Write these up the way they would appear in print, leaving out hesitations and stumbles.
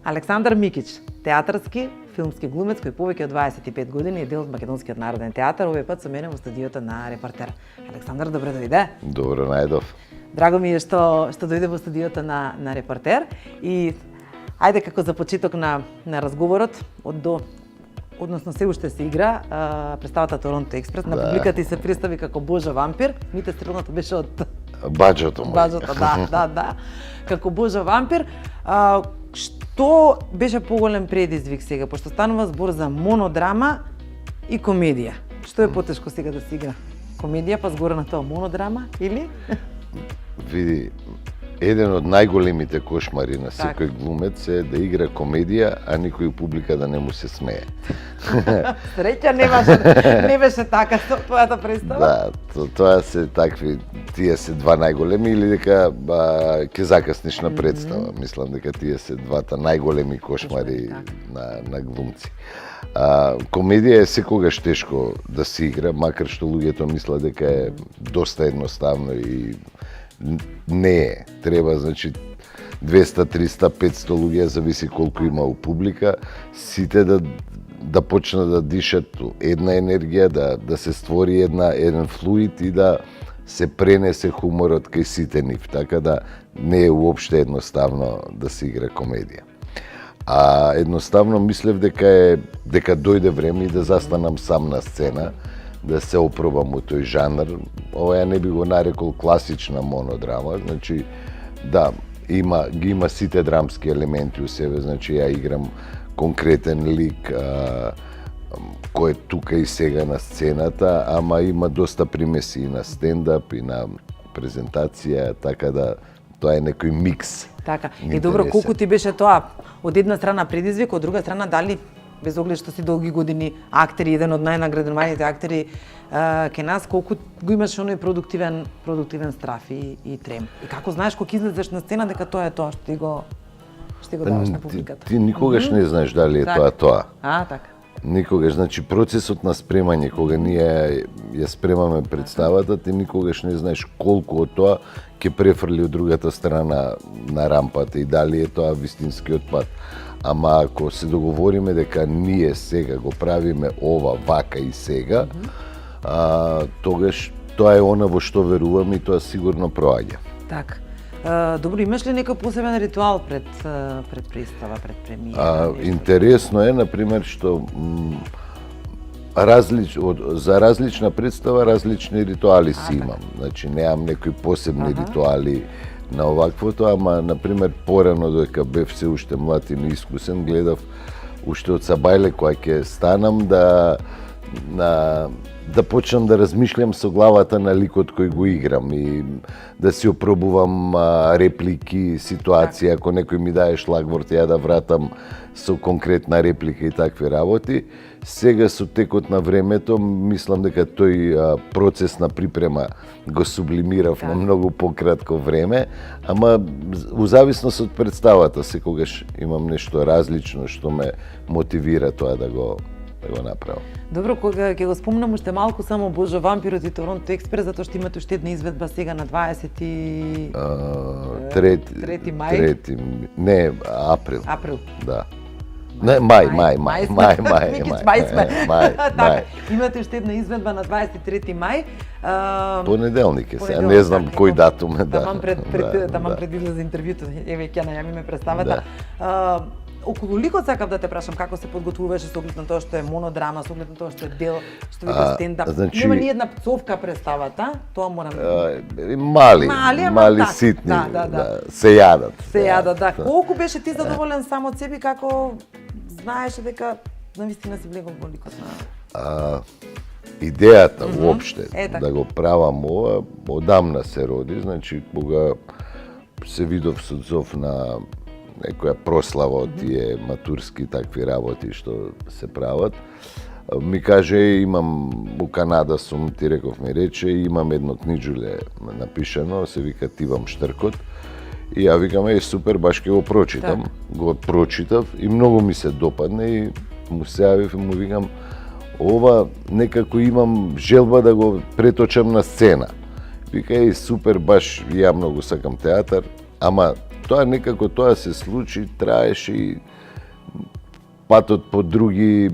Александар Микич, театарски, филмски глумец кој повеќе од 25 години е дел од Македонскиот народен театар, овој пат со мене во студиото на Репортер. Александар, добро дојде. Добро најдов. Драго ми е што дојде во студиото на Репортер и ајде како за почеток на разговорот односно се уште се игра представата Торонто Експрес, на публиката и се представи како Божа вампир, мите стрелното беше од баџото му. Баџото, да. Како Божа вампир. Што беше поголем предизвик сега, пошто станува збор за монодрама и комедија? Што е потешко сега да се игра? Комедија, па згоре на тоа монодрама, или? Види, еден од најголемите кошмари на секој глумец е да игра комедија, а никој публика да не му се смее. Среќа не беше така со твојата представа? Да, тоа се такви, тие се два најголеми или дека ќе закасниш на представа. Мислам дека тие се двата најголеми кошмари на глумци. Комедија е секогаш тешко да се игра, макар што луѓето мислат дека е доста едноставно и не е. Треба, значи, 200, 300, 500 луѓе, зависи колку има у публика, сите да почнат да дишат една енергија, да се створи еден флуид и да се пренесе хуморот кај сите нив. Така да не е уопште едноставно да се игра комедија. А едноставно мислев дека дојде време и да застанам сам на сцена, да се опробам у тој жанр. Ова ја не би го нарекол класична монодрама, значи да, ги има сите драмски елементи у себе, значи ја играм конкретен лик кој е тука и сега на сцената, ама има доста примеси и на стендап и на презентација, така да тоа е некој микс. Така. И добро, колку ти беше тоа? Од една страна предизвик, од друга страна дали без оглед што си долги години актер, еден од најнаградуваните актери кај нас, колку го имаш оној продуктивен страф и трем? И како знаеш кога излезеш на сцена дека тоа е тоа што го даваш на публиката? Ти никогаш не знаеш дали е тоа. Така. Никогаш, значи процесот на спремање, кога ние ја спремаме представата, ти никогаш не знаеш колку од тоа ќе префрли од другата страна на рампата и дали е тоа вистинскиот пат. Ама ако се договориме дека ние сега го правиме ова вака и сега, тогаш тоа е она во што верувам и тоа сигурно проаѓа. Така. Добро, имаш ли некој посебен ритуал пред представа, пред премиера? Интересно е, например, што за различна представа различни ритуали си имам. Значи, неам некои посебни ритуали на оваквото, ама, например, порано додека бев се уште млад и неискусен, гледав уште од Сабајле кога ќе станам да почнам да размишлям со главата на ликот кој го играм и да си опробувам реплики, ситуација, ако некој ми дае шлагворд, ја да вратам со конкретна реплика и такви работи. Сега со текот на времето, мислам дека тој процес на припрема го сублимирав на многу пократко време, ама у зависност од представата, секогаш имам нешто различно што ме мотивира тоа да го направам. Добро, кога ќе го спомнам уште малку само Божа вампирот и Торонто Експрес, затоа што имате уште една изведба сега на 23 мај. Не, април. Април. Да. Не, мај. Имате уште една изведба на 23 мај. Понеделник е сега, не знам кој датум е. Таман пред излезе интервјуто, еве ќе најавиме представата. Околу ликот сакав да те прашам како се подготвуваше со оглед на тоа што е монодрама, со оглед на тоа што е дел, што е стендап. Нема ни една пцовка представата, тоа морам. Мали ситни, се јадат. Да. Колку беше ти задоволен сам од себе, како знаеше дека навистина си влегол во ликот на идејата уопште да го правам ова одамна се роди, значи кога се видов со Зов на некоја прослава од тие матурски такви работи што се прават. Ми каже, имам у Канада сум, ти реков ми рече, имам едно книџуле напишано, се вика Тивам Штркот. И ја викам, супер, баш ќе го прочитам. Го прочитав и многу ми се допадне и му се јавив и му викам, ова некако имам желба да го преточам на сцена. Вика, супер, баш и ја многу сакам театар, ама тоа некако тоа се случи, траеше и патот по други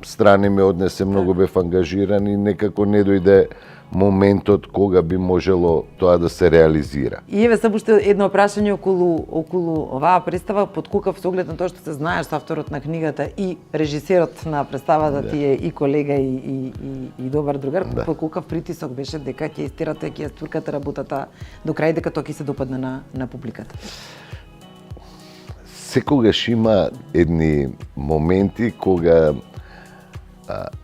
страни ме однесе, многу бев ангажиран и некако не дојде моментот кога би можело тоа да се реализира. И еве само уште едно прашање околу оваа представа, подкукав со оглед на тоа што се знаеш со авторот на книгата и режисерот на представата ти е и колега и добар другар, подкукав притисок беше дека ќе истерате, ќе ја стуркате работата до крај, дека тоа ќе се допадне на публиката. Секогаш има едни моменти кога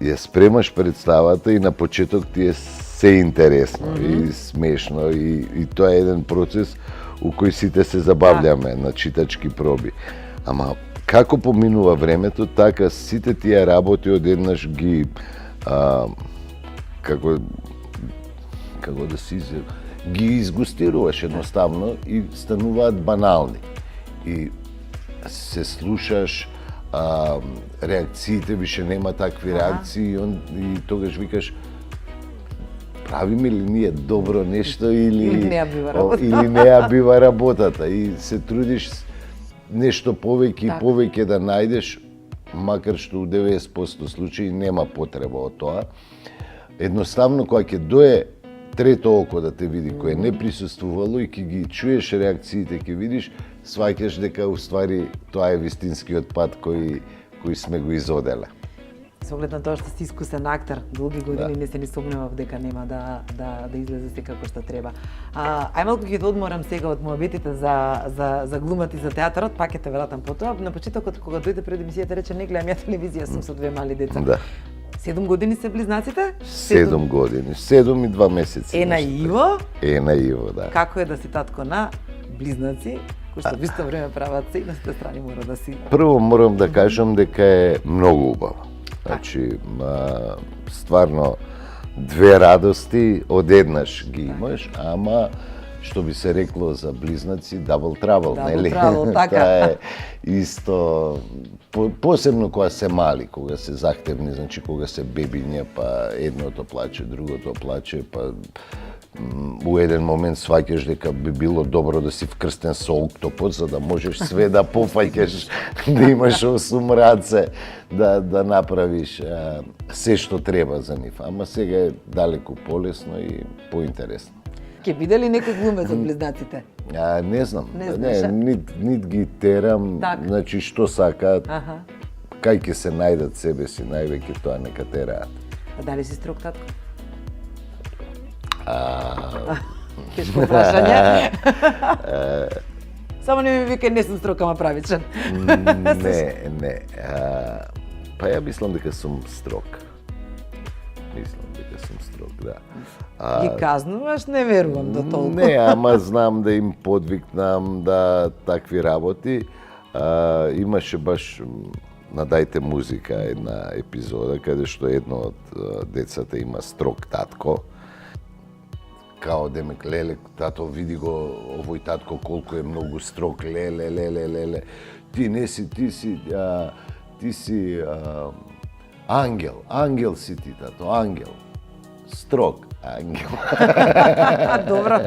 ја спремаш представата и на почеток ти е се интересно и смешно и тоа е еден процес у кој сите се забавljаме на читачки проби. Ама како поминува времето, така сите тие работи одеднаш ги како да се ги изгустируваш едноставно и стануваат банални. И се слушаш, реакциите више нема такви реакции и тогаш викаш правиме ли ние добро нешто или не ја бива работата и се трудиш нешто повеќе и повеќе да најдеш, макар што у 90% случаи нема потреба од тоа. Едноставно кога ќе дое трето око да те види, кое не присуствувало и ќе ги чуеш реакциите, ќе видиш, сваќаш дека уствари тоа е вистинскиот пат кој сме го изоделе. Со оглед на тоа што си искусен актер, долги години не се ни сомневав дека нема да излезе се како што треба. Ај малку ќе те одморам сега од муабетите за глумата и за театарот, пак ќе те вратам по тоа. На почетокот кога дојде пред емисијата рече не гледам ја телевизија, сум со две мали деца. Да. 7 години се близнаците? 7 години, 7 и 2 месеци. Е на Иво? Е на Иво, да. Како е да си татко на близнаци, кои што во исто време прават се и на сите страни мора да си? Прво морам да кажам дека е многу убаво. Значи, стварно, две радости одеднаш ги имаш, ама што би се рекло за близнаци, double trouble, нели? Double trouble, така. Тоа е исто, посебно кога се мали, кога се захтевни, значи кога се бебиња, па едното плаче, другото плаче, па у еден момент сваќаш дека би било добро да си вкрстен со октопод, за да можеш све да пофаќаш, да имаш 8 раце, да направиш се што треба за нив. Ама сега е далеку полесно и поинтересно. Ке биде ли некој глумец од близнаците? Не знам. Не, нит ги терам, значи што сакаат, кај ќе се најдат себе си, највеќе тоа нека тераат. А дали си строг татко? Тешко прашање. Само не ми вика не сум строг, ама правичен. Не. Па ја мислам дека сум строг. Да. Ги казнуваш, не верувам до толку. Не, ама знам да им подвикнам да такви работи. Имаше баш на Дајте музика една епизода каде што едно од децата има строг татко. Као демек, леле, тато, види го овој татко колку е многу строг, леле. Ти не си, ти си ангел си ти, тато, ангел. Строг ангел. Добро,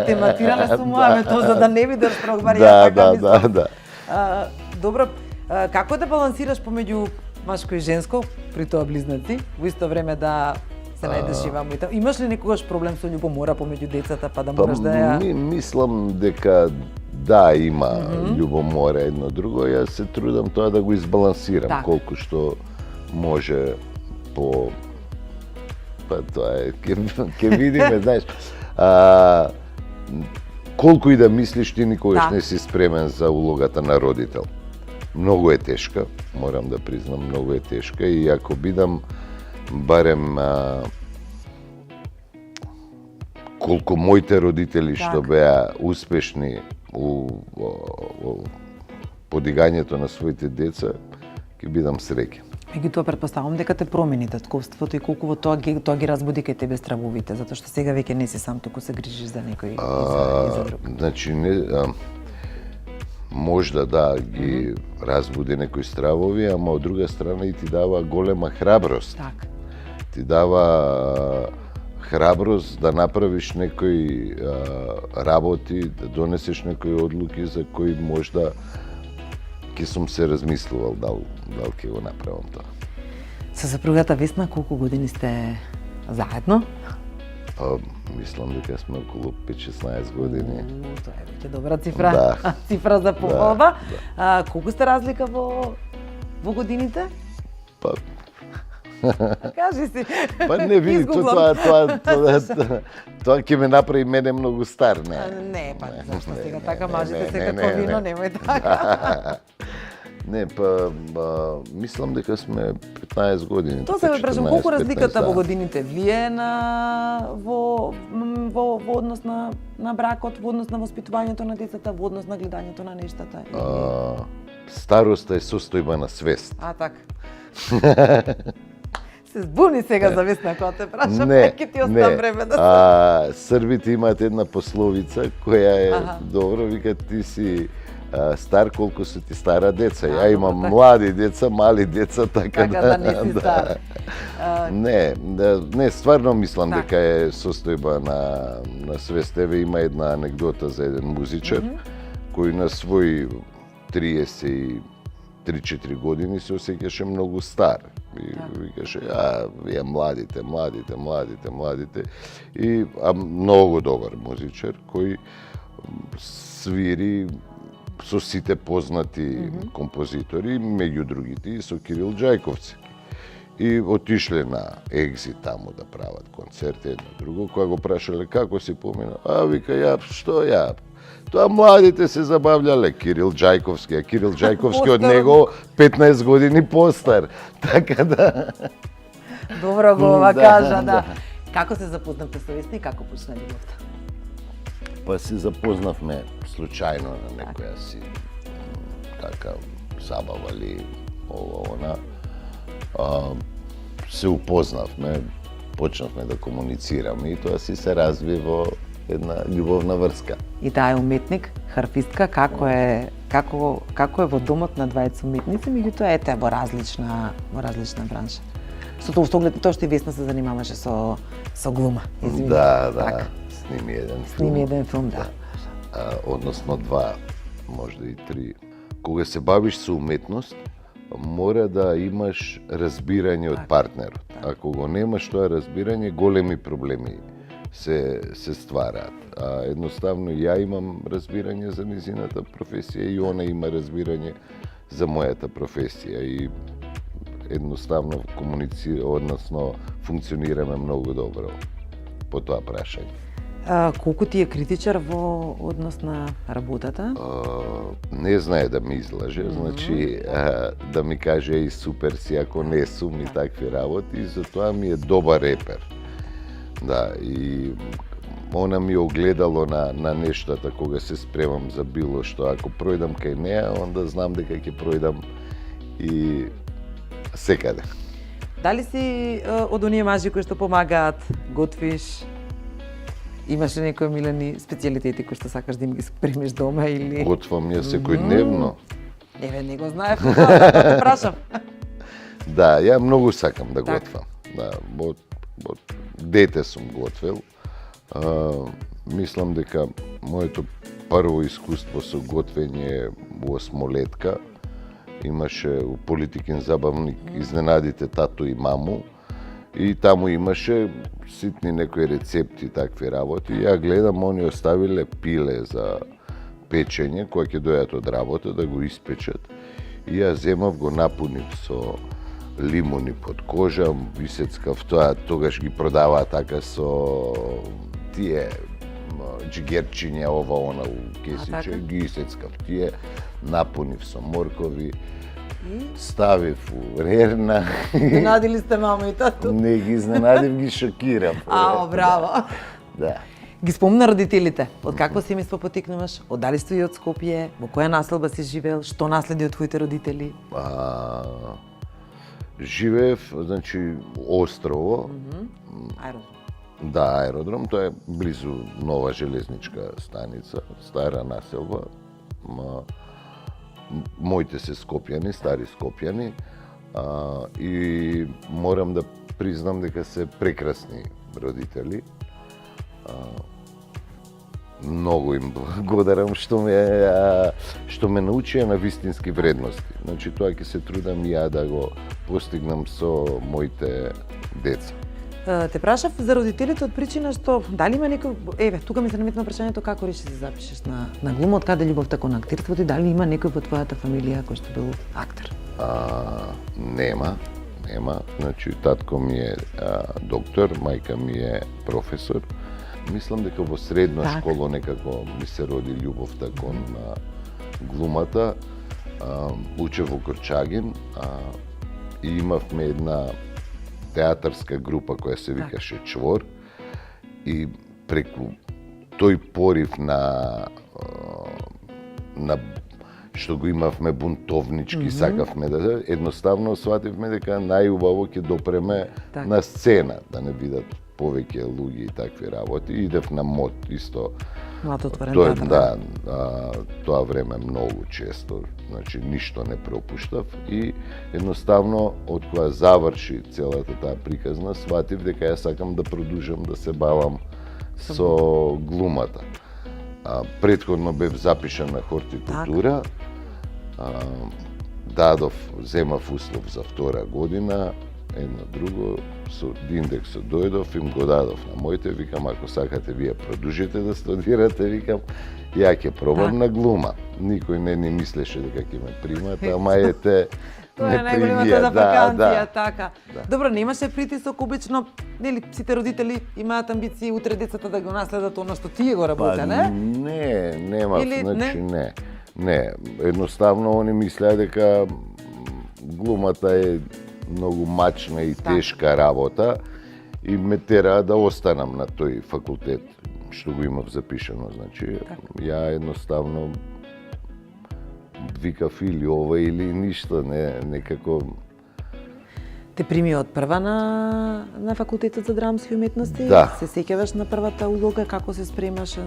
тематирале сум моја метод за да не бидеш строг, бари ја така мислам. Да. Добро, како да балансираш помеѓу машко и женско, при тоа близнаци, во исто време да се најдеш и ваму и таму? Имаш ли некогаш проблем со љубомора помеѓу децата, па да мораш да ја... Мислам дека да, има љубомора едно друго, јас се трудам тоа да го избалансирам колку што може по... Па тоа е, ќе видиме, знаеш. Колку и да мислиш, ти никогаш не си спремен за улогата на родител. Многу е тешка, морам да признам, многу е тешка и ако бидам барем колку моите родители што беа успешни у подигањето на своите деца, ќе бидам среќен. Меѓутоа претпоставам дека те промени татковството и колку во тоа ги разбуди кај тебе стравовите, затоа што сега веќе не си сам, туку се грижиш за некој и за друг. Значи можда да ги разбуди некои стравови, ама од друга страна и ти дава голема храброст. Така. Ти дава храброст да направиш некои работи, да донесеш некои одлуки за кои можда ќе сум се размислувал дал ќе го направам тоа. Со сопругата Весна колку години сте заедно? Мислам дека сме околу 5-16 години. Тоа е веќе добра цифра. Да. Цифра за похвалба. Колку сте разлика во годините? Па Кажи си. Па не види, тоа ќе ме направи мене многу стар, не. Не, па зашто сега така мажите се како вино, немој така. Не, па мислам дека сме 15 години. Тоа се ме прашам, колку разликата во да. годините влие во однос на бракот, во однос на воспитувањето на децата, во однос на гледањето на нештата? Староста е состојба на свест. Така. Се збуни сега за Весна кога те прашам, ќе ти оставам време да се. Србите имаат една пословица која е добро, вика ти си стар колку се ти стара деца. Ја имам млади деца, мали деца, така да не си стар. Не, стварно мислам дека е состојба на свест. Еве има една анегдота за еден музичар кој на свој 33-4 години се осеќаше многу стар. И викаше, вие младите. И многу добар музичар кој свири со сите познати композитори, меѓу другите и со Кирил Џајковци. И отишле на Екзит таму да прават концерти, едно друго, кога го прашале како си помина, вика, што ја? Тоа младите се забавляле, Кирил Џајковски, а Кирил Џајковски од него 15 години постар. Така да... Добро го кажа, да. Како се запознавте со Весна и како почна љубовта? Па се запознавме случајно на некоја си така забавали она. Се упознавме, почнавме да комуницираме и тоа си се разви во една љубовна врска. И таа е уметник, харфистка, како е во домот на двајца уметници, меѓутоа ете во различна бранша. Со тоа што и Весна се занимаваше со глума. Да. Сними еден филм, да. Односно 2, можда и 3. Кога се бавиш со уметност, мора да имаш разбирање од партнерот. Ако го немаш тоа разбирање, големи проблеми се ствараат. Едноставно ја имам разбирање за низината професија и она има разбирање за мојата професија и едноставно односно функционираме многу добро по тоа прашање. Колку ти е критичар во однос на работата? Не знае да ми излаже, значи да ми каже и супер си ако не сум и такви работи, и затоа ми е добар репер. Да, и она ми огледало на нештата кога се спремам за било што. Ако пројдам кај неа, онда знам дека ќе пројдам и секаде. Дали си од оние мажи кои што помагаат, готвиш? Имаш ли некои милени специјалитети кои што сакаш да им ги спремиш дома или... Готвам ја секојдневно. Еве, не го знаев, да те прашам. Да, ја многу сакам да готвам. Да, од дете сум готвел. Мислам дека моето прво искуство со готвење во осмолетка имаше у Политикин забавник Изненадите тато и маму. И таму имаше ситни некои рецепти, такви работи. Ја гледам, они оставиле пиле за печење, која ќе дојат од работа да го испечат. И ја земав, го напунив со лимуни под кожа, висецкав тоа, тогаш ги продаваа така со тие джигерчиња, ова, она у кесиче, ги исецкав тие, напунив со моркови, ставив у рерна. Изненадили сте мама и тату? Не ги изненадив, ги шокирав. Браво! Да. Ги спомна родителите. Од какво семејство потекнуваш? Оддали сте и од Скопје? Во која населба си живеел? Што наследи од твоите родители? Живеев, значи, Острово. Аеродром. Да, аеродром. Тоа е близу нова железничка станица, стара населба. Моите се скопјани, стари скопјани, и морам да признам дека се прекрасни родители. Многу им благодарам што ме научија на вистински вредности. Значи тоа ќе се трудам и ја да го постигнам со моите деца. Те прашав за родителите од причина што дали има некој, тука ми се наметна прашањето како реши се запишеш на глума, од каде љубовта кон актерството и дали има некој во твојата фамилија кој што бил актер? Нема. Значи татко ми е доктор, мајка ми е професор. Мислам дека во средна школа некако ми се роди љубовта кон глумата. Учев во Корчагин и имавме една театарска група која се викаше Чвор и преку тој порив на што го имавме бунтовнички, сакавме да едноставно свативме дека најубаво ќе допреме на сцена, да не видат повеќе луѓе и такви работи. Идев на МОТ исто. Да, тоа време многу често, значи ништо не пропуштав и едноставно од кога заврши целата таа приказна, сватив дека ја сакам да продолжам да се бавам со глумата. Претходно бев запишан на хортикултура. Земав услов за втора година, едно друго, со индексот дојдов, им го дадов на моите, викам, ако сакате вие продолжите да студирате, викам, ја ќе пробам на глума. Никој не ни мислеше дека ќе ме примат, ама ете, тоа е најголемата за вакансија, така. Добро, немаше притисок, обично, нели, сите родители имаат амбиции утре децата да го наследат она што тие го работа, не? Не, нема, значи не. Едноставно, они мислеа дека глумата е многу мачна и тешка работа и ме тераа да останам на тој факултет што го имав запишано. Значи, ја едноставно викав или ова или ништо, некако. Те прими од прва на факултетот за драмски уметности? Да. Се сеќаваш на првата улога, како се спремаше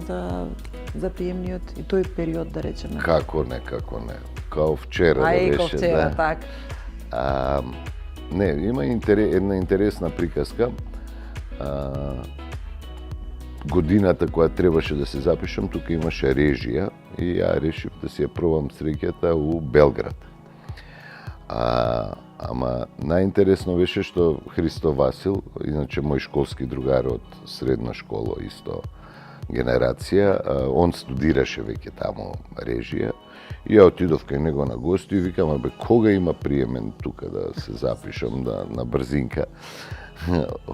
за приемниот и тој период, да речеме? Како не. Као вчера да беше. Као вчера, така. Не, има една интересна приказка. Годината која требаше да се запишам, тука имаше режија и ја решив да си ја пробам среќата у Белград. Ама најинтересно беше што Христо Васил, иначе мој школски другар од средна школа, исто генерација, он студираше веќе таму режија. И ја отидов кај него на гости и викам, бе, кога има приемен тука да се запишам на брзинка?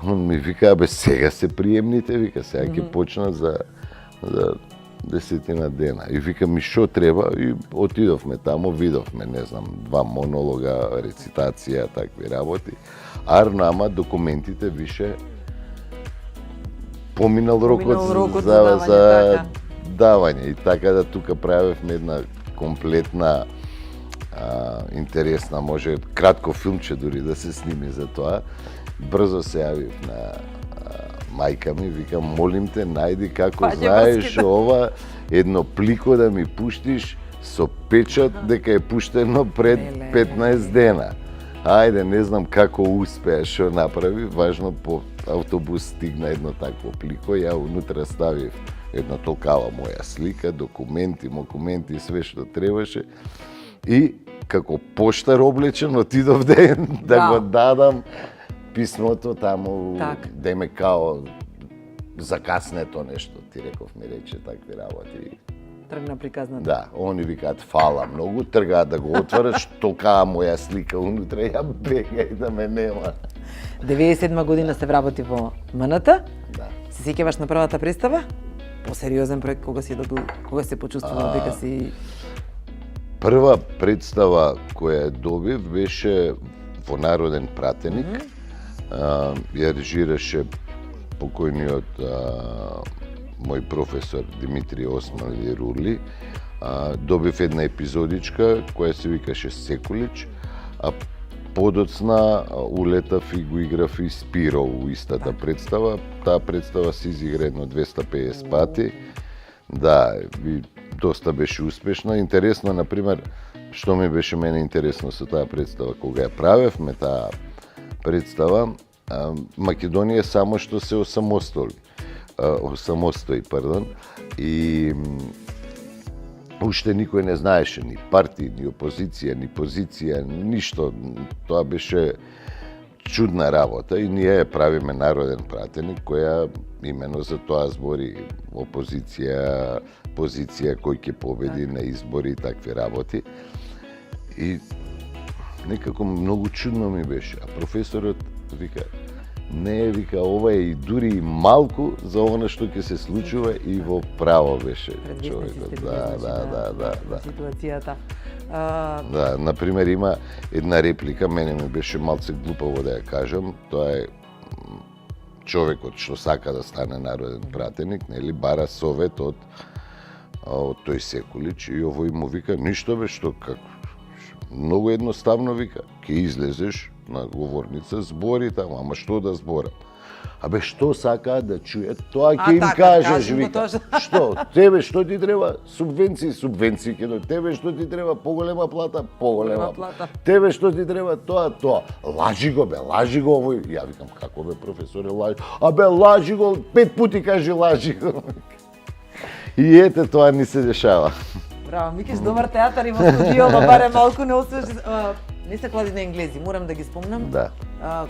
Он ми вика, бе, сега се приемните, вика, сега ќе почна за 10 дена. И вика ми, шо треба? И отидовме тамо, видовме, не знам, 2 монолога, рецитација, такви работи. Ама документите више поминал рокот за давање. И така да тука правевме една комплетна, интересна, може кратко филмче дури да се сними за тоа. Брзо се јавив на мајка ми, викам, молим те, најди како знаеш ова, едно плико да ми пуштиш со печат дека е пуштено пред 15 дена. Ајде, не знам како успеа, што направи, важно по автобус стигна едно такво плико, ја унутра ставив една толкава моја слика, документи, све што требаше и како поштар облечен отидов да го дадам писмото таму, да име као закаснето нешто, ти реков ми рече такви работи. Тргна приказната. Да, они викаат фала многу, тргаат да го отворат, толкава моја слика унутра, ја бегај да ме нема. 97 година се вработи во МНТ. Да. Се сеќаваш на првата представа? По-сериозен проект, кога се почувствувал дека си... Прва представа која добив беше во Народен пратеник. Ја режираше покојниот мој професор Димитри Осман Рули. Добив една епизодичка која се викаше Секулич, а подоцна улетав и го играв и Спиро у истата представа. Таа представа се изигра едно 250 пати. Да, и доста беше успешна. Интересно, например, што ми беше мене интересно со таа представа, кога ја правевме таа представа, Македонија само што се осамостои, и уште никој не знаеше ни партии, ни опозиција, ни позиција, ништо. Тоа беше чудна работа и ние ја правиме народен пратеник која именно за тоа збори опозиција, позиција, кој ќе победи на избори и такви работи. И некако многу чудно ми беше, а професорот вика, не, вика, ова е и дури и малку за она што ќе се случува и во право беше човекот. Да. Ситуацијата. Да, например, има една реплика, мене ми беше малце глупаво да ја кажам, тоа е човекот што сака да стане народен пратеник, нели, бара совет од тој Секулич и овој му вика, ништо бе, што, како, многу едноставно вика, ќе излезеш на говорница, збори таму, ама што да зборам? Абе, што сакаат да чујат, тоа ќе им кажеш, вика. Што? Тебе што ти треба? Субвенции ќе до тебе што ти треба? Поголема плата, поголема плата. Тебе што ти треба? Тоа. Лажи го овој. Ја викам, како бе, професоре, лажи? Абе, лажи го, 5 пути кажи лажи го. И ете, тоа ни се дешава. Браво, Микиш, добар театар има студио, ма барем малку не освежи. Не се клади на енглези, морам да ги спомнам. Да.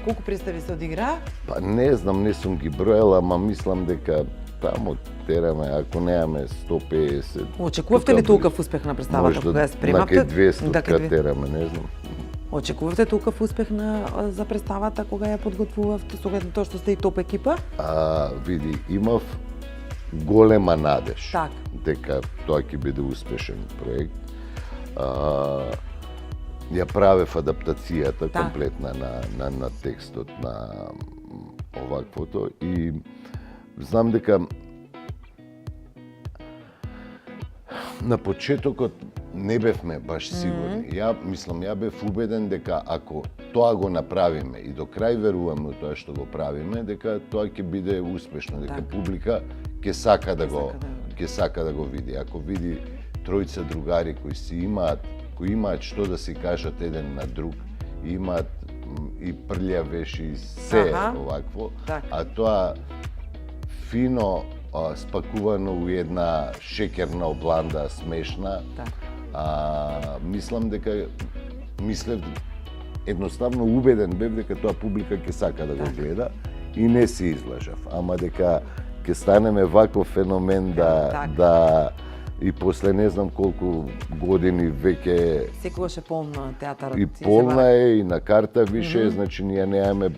Колку представи се одигра? Па не знам, не сум ги броела, ама мислам дека таму тераме, ако немаме 150. Очекувавте ли толков успех на представата кога ја спремавте? На 200 тераме, не знам. Очекувавте толков успех за представата кога ја подготвувавте, со тоа што сте и топ екипа? Види, имав голема надеж Так. дека тоа ќе биде успешен проект. Ја правев адаптацијата комплетна на текстот на оваквото и знам дека на почетокот не бевме баш сигурни. Ја бев убеден дека ако тоа го направиме и до крај веруваме во тоа што го правиме, дека тоа ќе биде успешно, дека публика ќе сака да го види. Ако види тројца другари кои имаат што да си кажат еден на друг, имаат и прљавеш и се овакво, а тоа фино спакувано у една шеќерна обланда, смешна. Мислев едноставно убеден бев дека тоа публика ќе сака да го гледа и не се излажав, ама дека ќе станеме ваков феномен да и после не знам колку години веќе секогаш е полна театарот. И полна е и на карта више, значи ние немаме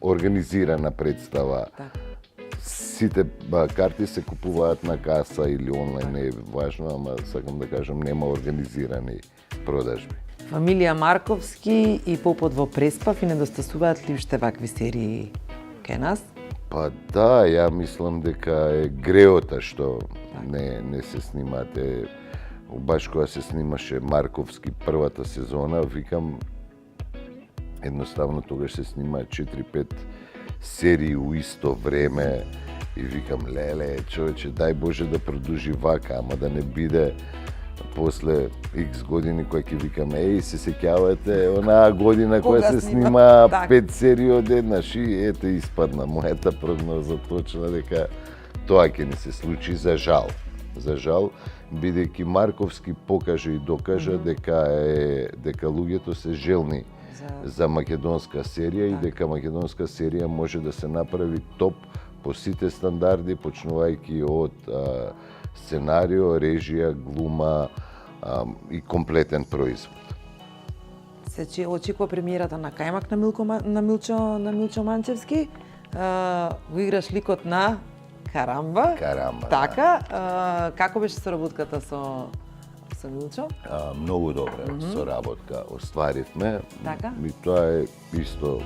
организирана представа. Сите карти се купуваат на каса или онлайн, не е важно, ама сакам да кажам нема организирани продажби. Фамилија Марковски и Попот во Преспав и недостасуваат ли уште вакви серии кај нас? Па да, ја мислам дека е греота што не се снимаат. Баш кога се снимаше Марковски првата сезона, викам, едноставно тогаш се снимаат 4-5 серии у исто време и викам, леле, човече, дај Боже да продолжи вака, ама да не биде после X години која ќе викаме, се сеќавате онаа година која се снима 5 серии одеднаш и ете испадна мојата прогноза точна дека тоа ќе ни се случи за жал. За жал, бидејќи Марковски покажа и докажа дека луѓето се желни за македонска серија и дека македонска серија може да се направи топ по сите стандарди, почнувајќи од сценарио, режија, глума и комплетен производ. Се очекува премиерата на Кајмак на Милчо Манчевски. Го играш ликот на Карамба. Така. Како беше соработката со Милчо? Многу добра соработка остваривме. Така. И тоа е исто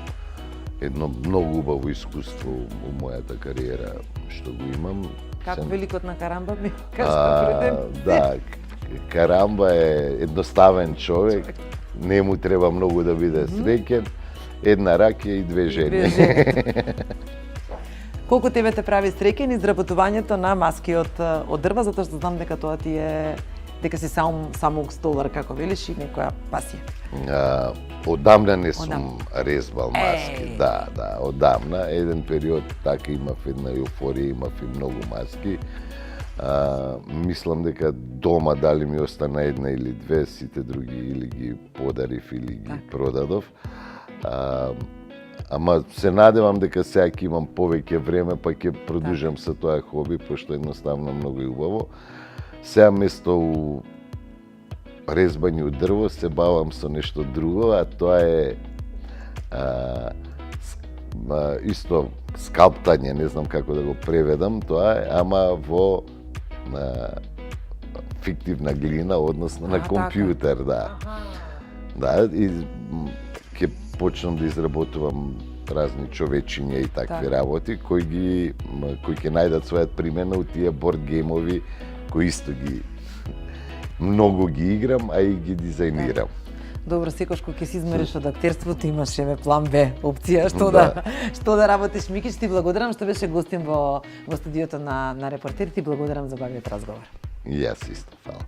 едно многу убаво искуство во мојата кариера што го имам. Како великот на Карамба ми кажа да, Карамба е едноставен човек, не му треба многу да биде среќен, една раќа и две жени. Колку тебе те прави среќен изработувањето на маски од дрва, затоа што знам дека тоа ти е дека си само столар, како велиш, и некоја пасија? Одамна не сум резбал маски, Еј. да, одамна. Еден период така имав една еуфорија, имав и многу маски. Мислам дека дома дали ми остана една или две, сите други или ги подарив или ги продадов. Ама се надевам дека сега ќе имам повеќе време, па ќе продолжам со тоа хоби, пошто едноставно многу е убаво. Сега место у резбање од дрво се бавам со нешто друго, а тоа е исто скалптање, не знам како да го преведам тоа е, ама во фиктивна глина, односно на компјутер, да. Да, и ќе почнам да изработувам разни човечиња и такви работи кои ќе најдат својот примена у тие борд геймови кои исто ги многу ги играм, а и ги дизајнирам. Добро, секош кога ќе се измериш од актерството, имаш план Б, опција што да работиш. Микиш, ти благодарам што беше гостин во студиото на Репортер, ти благодарам за бавиот разговор. И јас исто, фала.